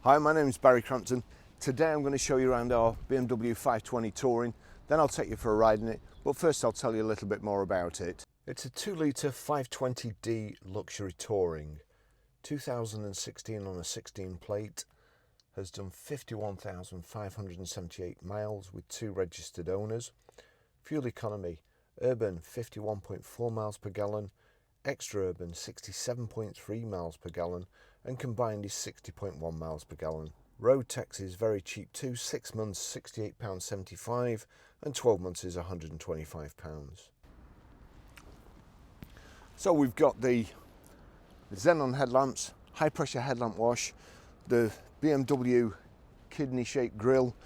Hi, my name is Barry Crampton. Today I'm going to show you around our BMW 520 Touring, then I'll take you for a ride in it, but first I'll tell you a little bit more about it. It's a 2-litre 520D luxury touring, 2016 on a 16 plate, has done 51,578 miles with 2 registered owners. Fuel economy, urban 51.4 miles per gallon, extra urban 67.3 miles per gallon, and combined is 60.1 miles per gallon. Road tax is very cheap too, 6 months £68.75 and 12 months is £125. So we've got the xenon headlamps, high pressure headlamp wash, the BMW kidney shaped grille,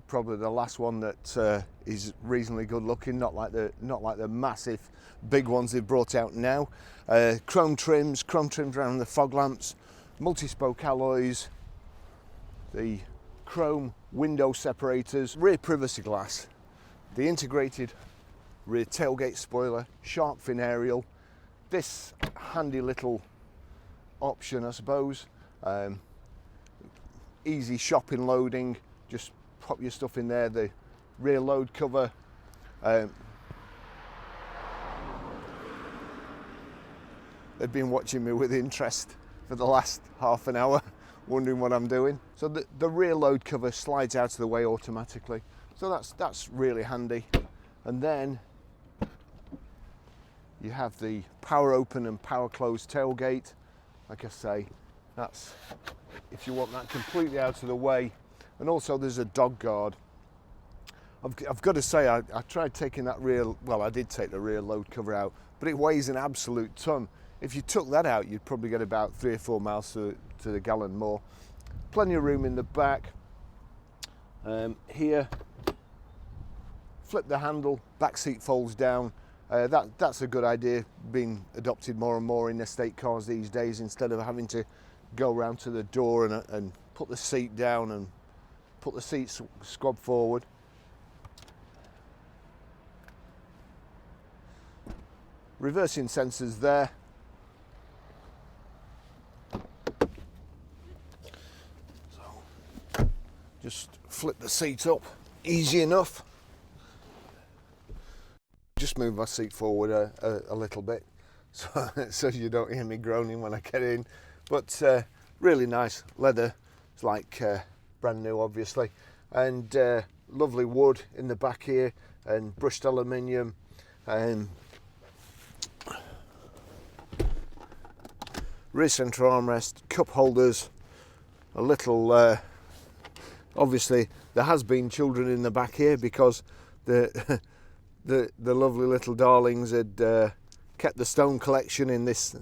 probably the last one that is reasonably good looking, not like the massive big ones they've brought out now. Chrome trims around the fog lamps, multi-spoke alloys, the chrome window separators, rear privacy glass, the integrated rear tailgate spoiler, shark fin aerial, this handy little option I suppose, easy shopping loading, just pop your stuff in there, the rear load cover, they've been watching me with interest for the last half an hour, wondering what I'm doing. So the rear load cover slides out of the way automatically, so that's really handy. And then you have the power open and power close tailgate. Like I say, that's if you want that completely out of the way. And also there's a dog guard. I've got to say, I tried taking that rear, well I did take the rear load cover out, but it weighs an absolute ton. If you took that out, you'd probably get about 3 or 4 miles to the gallon more. Plenty of room in the back. Here, flip the handle, back seat folds down. That's a good idea, being adopted more and more in estate cars these days, instead of having to go around to the door and put the seat down and put the seat squab forward. Reversing sensors there. So just flip the seat up, easy enough. Just move my seat forward a little bit so you don't hear me groaning when I get in. But really nice leather, it's like brand new obviously, and lovely wood in the back here and brushed aluminium, and rear centre armrest, cup holders, a little obviously there has been children in the back here because the lovely little darlings had kept the stone collection in this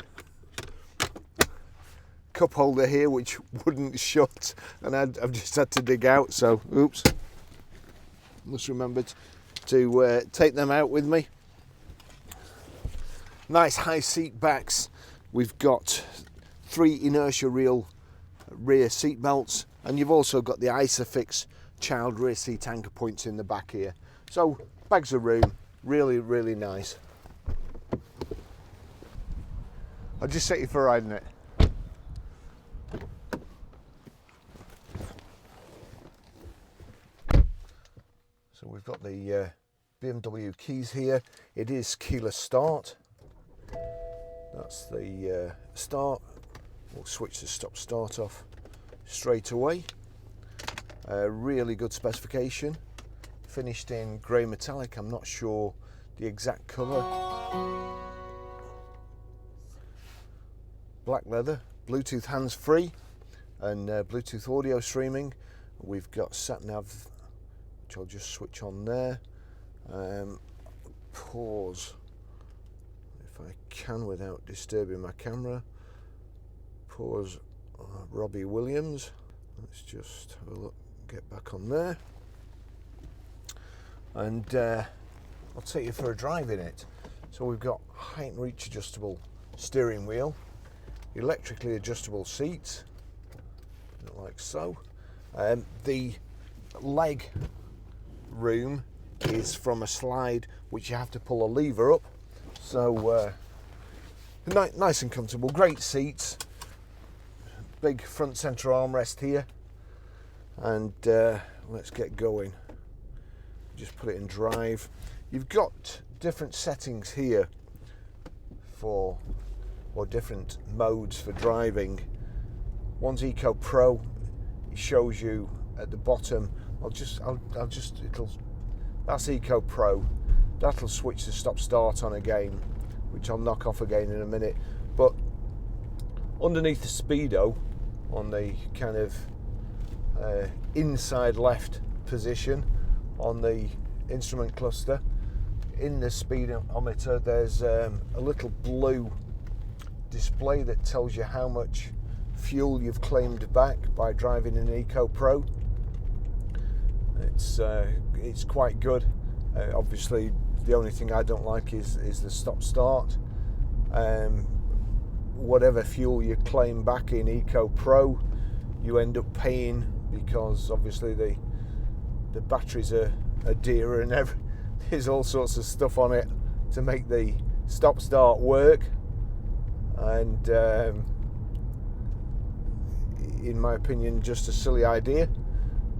cup holder here, which wouldn't shut, and I've just had to dig out, so oops, must remember to take them out with me. Nice high seat backs. We've got 3 inertia rear seat belts, and you've also got the Isofix child rear seat anchor points in the back here, so bags of room, really nice. I'll just take you for a ride in it. So we've got the BMW keys here. It is keyless start. That's the start. We'll switch the stop start off straight away. Really good specification. Finished in grey metallic, I'm not sure the exact colour. Black leather, Bluetooth hands-free and Bluetooth audio streaming. We've got Sat Nav, which I'll just switch on there. Pause, if I can without disturbing my camera. Pause Robbie Williams. Let's just have a look, get back on there. And I'll take you for a drive in it. So we've got height and reach adjustable steering wheel, electrically adjustable seats, like so. The leg room is from a slide which you have to pull a lever up, so nice and comfortable, great seats, big front center armrest here, and let's get going. Just put it in drive. You've got different settings here for, or different modes for driving. One's Eco Pro. It shows you at the bottom. That's Eco Pro. That'll switch the stop start on again, which I'll knock off again in a minute. But underneath the speedo, on the kind of inside left position on the instrument cluster, in the speedometer, there's a little blue display that tells you how much fuel you've claimed back by driving an Eco Pro. It's quite good. Obviously, the only thing I don't like is the stop start. Whatever fuel you claim back in Eco Pro, you end up paying, because obviously the batteries are dearer, and there's all sorts of stuff on it to make the stop start work. And in my opinion, just a silly idea.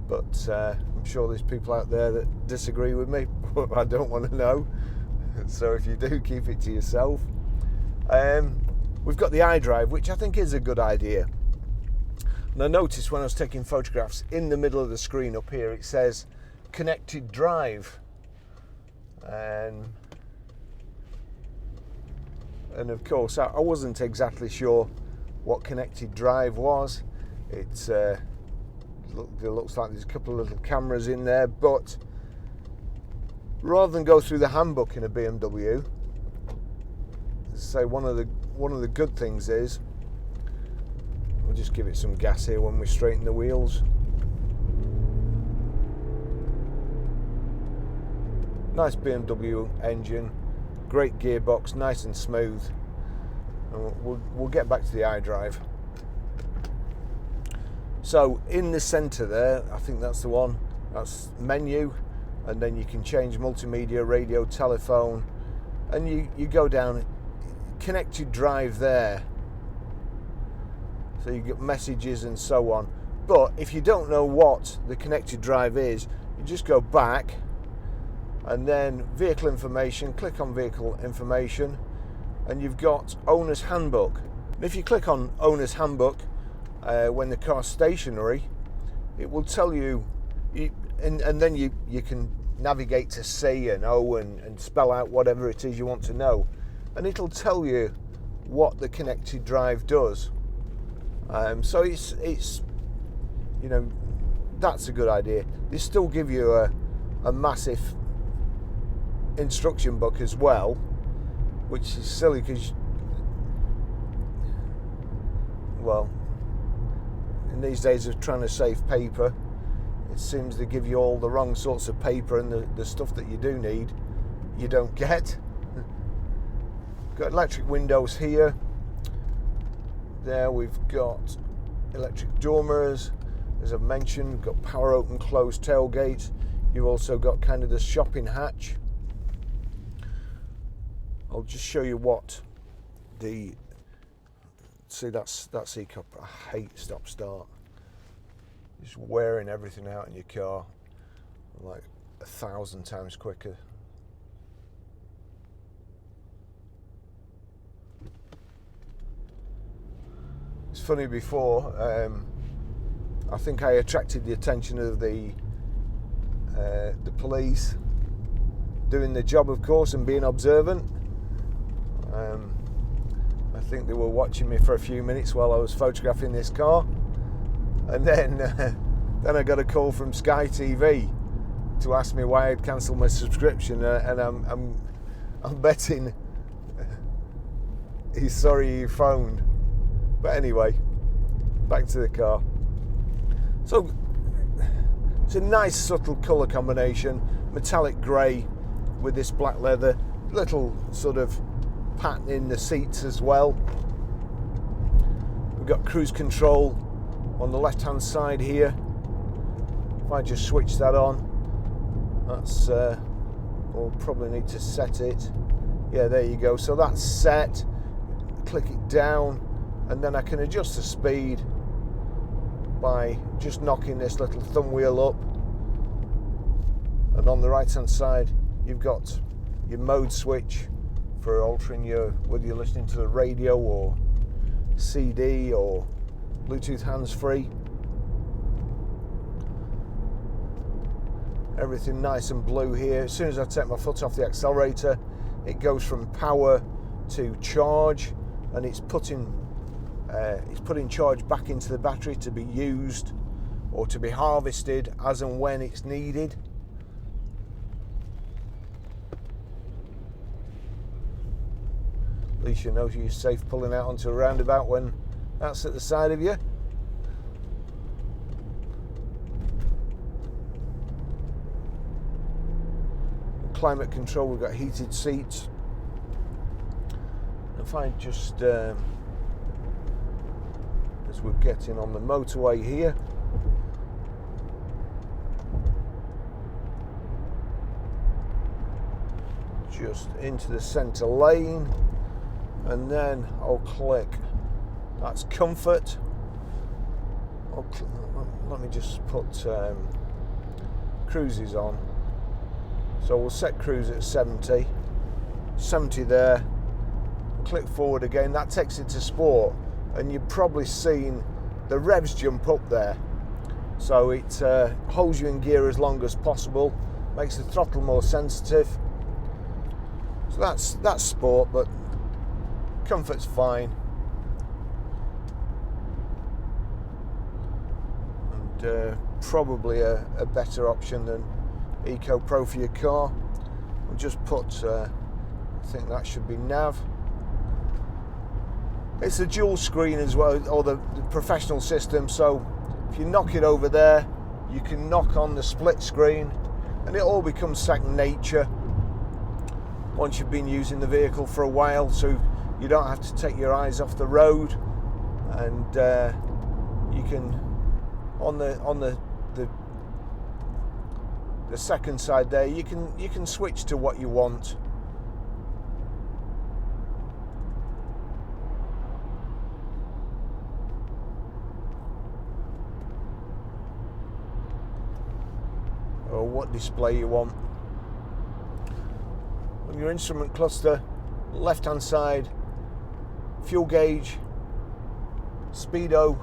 But I'm sure there's people out there that disagree with me, but I don't want to know. So if you do, keep it to yourself. We've got the Idrive, which I think is a good idea. And I noticed when I was taking photographs, in the middle of the screen up here, it says Connected Drive. And of course, I wasn't exactly sure what Connected Drive was. It looks like there's a couple of little cameras in there, but rather than go through the handbook in a BMW, so one of the good things is, we'll just give it some gas here when we straighten the wheels. Nice BMW engine, great gearbox, nice and smooth. And we'll get back to the Idrive. So in the centre there, I think that's the one, that's menu, and then you can change multimedia, radio, telephone, and you go down, Connected Drive there. So you get messages and so on. But if you don't know what the Connected Drive is, you just go back, and then vehicle information, click on vehicle information, and you've got Owner's Handbook. And if you click on Owner's Handbook, when the car's stationary, it will tell you, and then you can navigate to C and O and spell out whatever it is you want to know, and it'll tell you what the Connected Drive does. So it's you know, that's a good idea. They still give you a massive instruction book as well, which is silly because, well, in these days of trying to save paper, it seems they give you all the wrong sorts of paper, and the stuff that you do need, you don't get. Got electric windows here. There we've got electric door mirrors, as I've mentioned. We've got power open close tailgate. You've also got kind of the shopping hatch. I'll just show you what the, see, that's Eco. I hate stop start. Just wearing everything out in your car like 1,000 times quicker. It's funny, before I think I attracted the attention of the police doing their job, of course, and being observant. I think they were watching me for a few minutes while I was photographing this car, and then I got a call from Sky TV to ask me why I'd cancelled my subscription, and I'm betting he's sorry he phoned. But anyway, back to the car. So it's a nice subtle colour combination, metallic grey with this black leather, little sort of pattern in the seats as well. We've got cruise control on the left hand side here. If I just switch that on, that's we'll probably need to set it. Yeah, there you go. So that's set. Click it down, and then I can adjust the speed by just knocking this little thumb wheel up, and on the right hand side you've got your mode switch for altering whether you're listening to the radio or CD or Bluetooth hands-free. Everything nice and blue here. As soon as I take my foot off the accelerator, it goes from power to charge, and it's putting charge back into the battery to be used or to be harvested as and when it's needed. At least you know you're safe pulling out onto a roundabout when that's at the side of you. Climate control, we've got heated seats. If I just, as we're getting on the motorway here, just into the centre lane, and then I'll click. That's comfort. Let me just put cruises on. So we'll set cruise at 70 there, click forward again. That takes it to sport, and you've probably seen the revs jump up there. So it holds you in gear as long as possible, makes the throttle more sensitive. So that's sport, but comfort's fine. And probably a better option than Eco Pro for your car. We'll just put, I think that should be nav. It's a dual screen as well, or the professional system, so if you knock it over there, you can knock on the split screen, and it all becomes second nature once you've been using the vehicle for a while, so you don't have to take your eyes off the road. And you can, on the second side there, you can switch to what you want. Or what display you want. On your instrument cluster, left hand side, fuel gauge, speedo,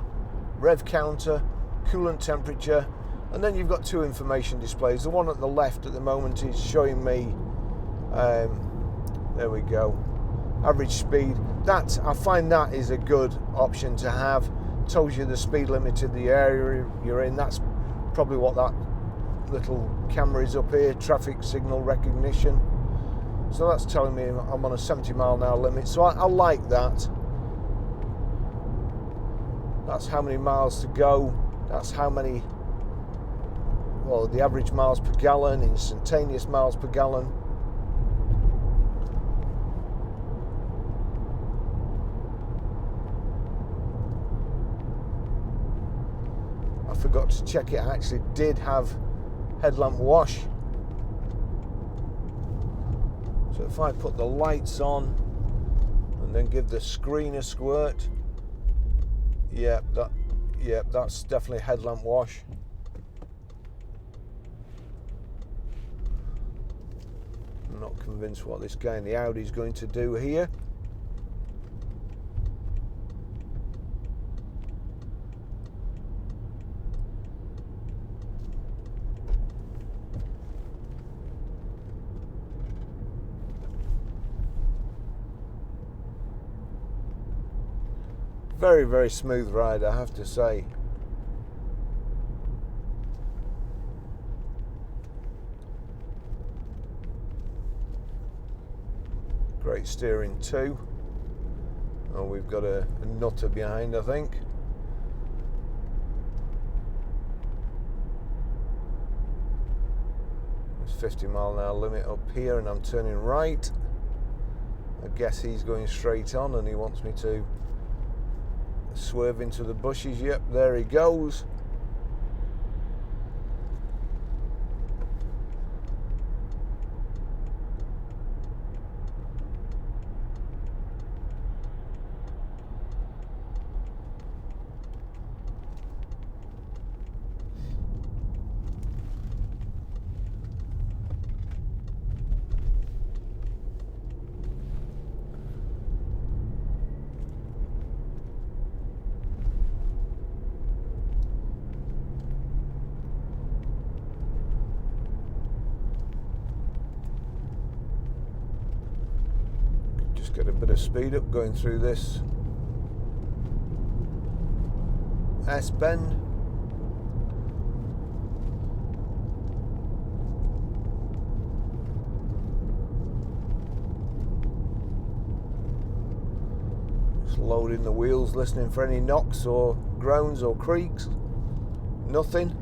rev counter, coolant temperature, and then you've got two information displays. The one at the left at the moment is showing me, there we go, average speed. That, I find that is a good option to have. Tells you the speed limit of the area you're in. That's probably what that little camera is up here, traffic signal recognition. So that's telling me I'm on a 70 mile an hour limit. So I like that. That's how many miles to go. That's how many, well, the average miles per gallon, instantaneous miles per gallon. I forgot to check it. I actually did have headlamp wash. So if I put the lights on and then give the screen a squirt, that's definitely headlamp wash. I'm not convinced what this guy in the Audi is going to do here. Very, very smooth ride, I have to say. Great steering too. Oh, we've got a nutter behind, I think. There's 50 mile an hour limit up here, and I'm turning right. I guess he's going straight on and he wants me to swerve into the bushes. Yep, there he goes. Get a bit of speed up going through this S-bend. Just loading the wheels, listening for any knocks or groans or creaks. Nothing.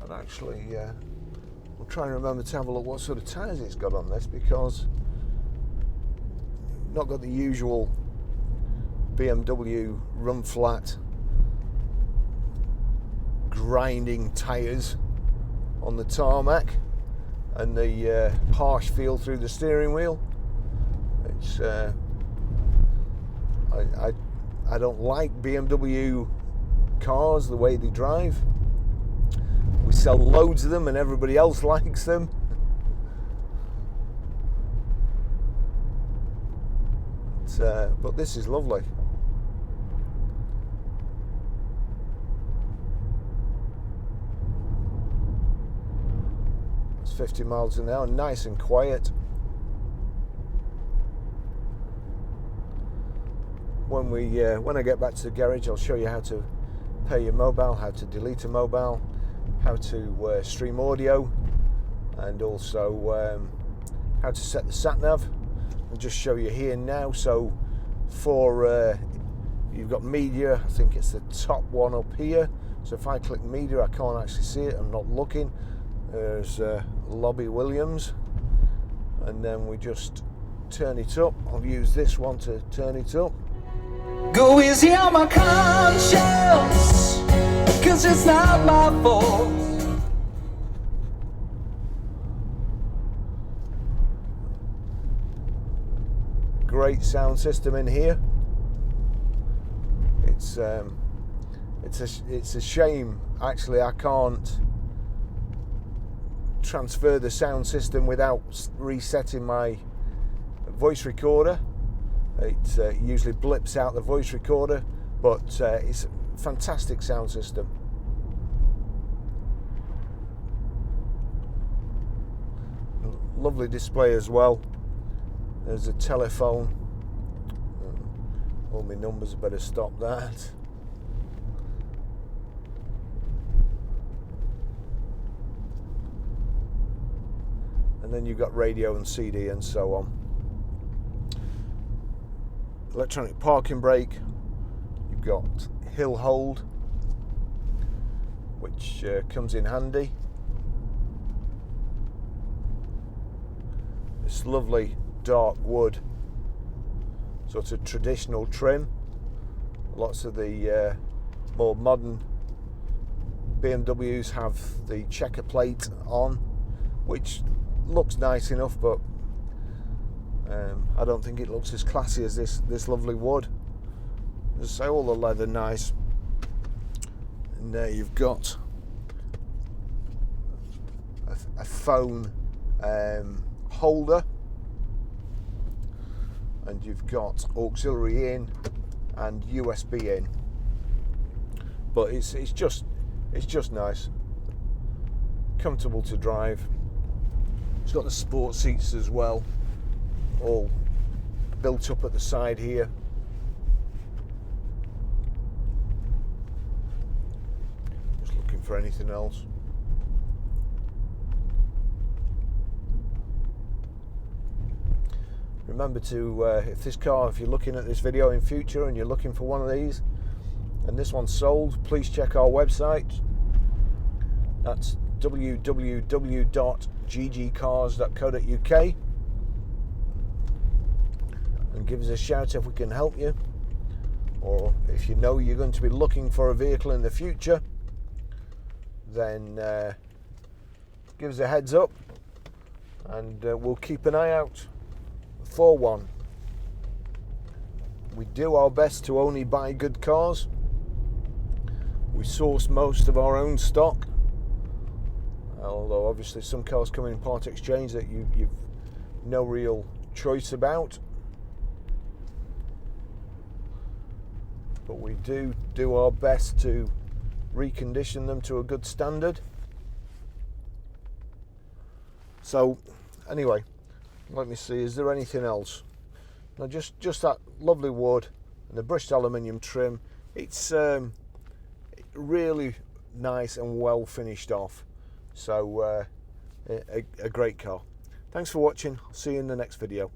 And actually, I'm trying to remember to have a look what sort of tyres it's got on this, because not got the usual BMW run flat grinding tyres on the tarmac and the harsh feel through the steering wheel. It's I don't like BMW cars the way they drive. We sell loads of them and everybody else likes them. But this is lovely. It's 50 miles an hour, nice and quiet. When I get back to the garage, I'll show you how to pair your mobile, how to delete a mobile, how to stream audio, and also how to set the sat nav. I'll just show you here now. So for you've got media, I think it's the top one up here. So if I click media, I can't actually see it, I'm not looking. There's Lobby Williams, and then we just turn it up. I'll use this one to turn it up. Go easy on my conscience, 'cause it's not my fault. Great sound system in here. It's a shame actually I can't transfer the sound system without resetting my voice recorder. It usually blips out the voice recorder, but it's a fantastic sound system. Lovely display as well. There's a telephone. All my numbers, I better stop that. And then you've got radio and CD and so on. Electronic parking brake. You've got hill hold, which comes in handy. This lovely dark wood, sort of traditional trim. Lots of the more modern BMWs have the checker plate on, which looks nice enough, but I don't think it looks as classy as this lovely wood. As I say, all the leather nice. And there you've got a phone holder, and you've got auxiliary in and USB in. But it's just nice, comfortable to drive. It's got the sport seats as well, all built up at the side here. Just looking for anything else. Remember to, if you're looking at this video in future and you're looking for one of these and this one's sold, please check our website. That's www.ggcars.co.uk, and give us a shout if we can help you, or if you know you're going to be looking for a vehicle in the future, then give us a heads up and we'll keep an eye out for one. We do our best to only buy good cars. We source most of our own stock, although obviously some cars come in part exchange that you've no real choice about. but we do our best to recondition them to a good standard. So anyway, let me see, is there anything else? No, just that lovely wood and the brushed aluminium trim. It's really nice and well finished off. So a great car. Thanks for watching. I'll see you in the next video.